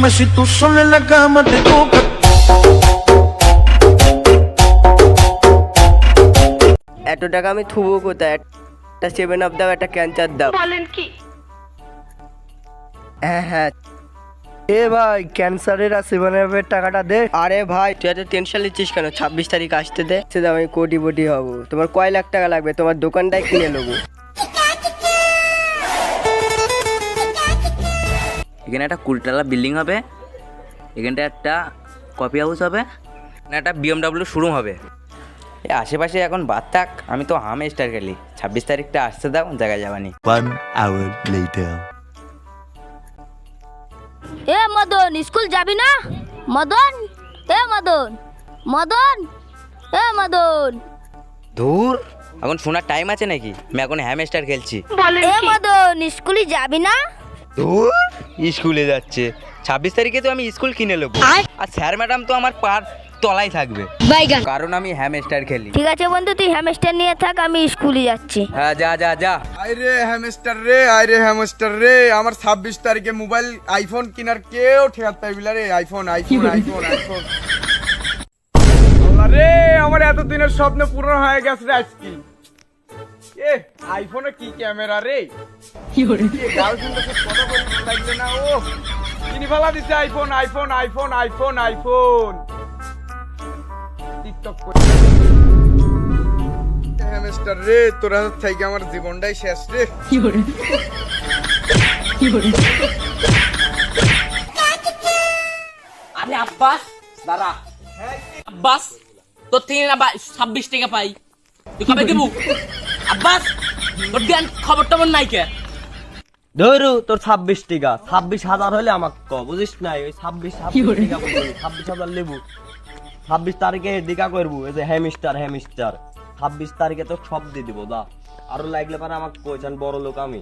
Dime si tú sola en la cama te toca. এত টাকা আমি থুবো কোথায়? একটা 7 আপ দাও, একটা ক্যান্সার দাও। বলেন কি? হ্যাঁ হ্যাঁ। এ ভাই ক্যান্সারের আর 7 আপের টাকাটা দে। আরে ভাই তুই এত টেনশন নিচ্ছিস কেন? 26 তারিখ আসতে দে, সে দাও, আমি কোটিপতি হবো। তোমার কয় লাখ টাকা লাগবে? তোমার দোকানটাই কিনে নেবো। এখানে একটা কুলতলা বিল্ডিং হবে, এখানটা একটা কফি হাউস হবে, না একটা BMW শোরুম হবে। এই আশেপাশে এখন বাদ থাক, আমি তো হামস্টার খেলি। 26 তারিখটা আসতে দাও, জায়গায় যাবানি। 1 hour later. এ মদন, স্কুল যাবি না? মদন, এ মদন, মদন, এ মদন, ধুর, এখন শোনার টাইম আছে নাকি? আমি এখন হ্যামস্টার খেলছি। বলেন এ কি? মদন, স্কুলে যাবি না? ধুর, স্কুলে যাচ্ছে। 26 তারিখে তো আমি স্কুল কিনে নেবো, আর স্যার ম্যাডাম তো আমার পার তলায় থাকবে, কারণ আমি হ্যামস্টার খেলি। ঠিক আছে বন্ধু, তুই হ্যামস্টার নিয়ে থাক, আমি স্কুলে যাচ্ছি। হ্যাঁ যা যা যা। আইরে হ্যামস্টার রে আমার 26 তারিখে মোবাইল আইফোন কেনার কেউ ঠেকাত পাইবি না রে। আইফোন আল্লাহ রে, আমার এতদিনের স্বপ্ন পূরণ হয়ে গেছে রে আজকে। এ আইফোনে কি ক্যামেরা রে, কি করে গার্লফ্রেন্ডের সাথে কথা বলতে লাগবে না। ও কিনি ফেলা দিছে আইফোন টিকটক করে। হ্যামস্টার রে, তোর হাত থেকে আমার জীবনটাই শেষ রে। আরে আব্বাস দাঁড়া। আব্বাস তোর থেকে না 26 টাকা পাই, তুই কবে দিব? আব্বাস তোর জ্ঞান খবর টবর নাই কে? ধরু তোর 26 টাকা, 26,000 হলে আমাকে ক, বুঝিস নাই? ওই 26 টাকা বলবি, 26,000 লেবু। 26 তারিখে দেখা করবো, এই যে হ্যামস্টার 26 তারিখে তো সব দিয়ে দিব। দা আরো লাগলে পারে আমাকে কইছেন, বড় লোক আমি।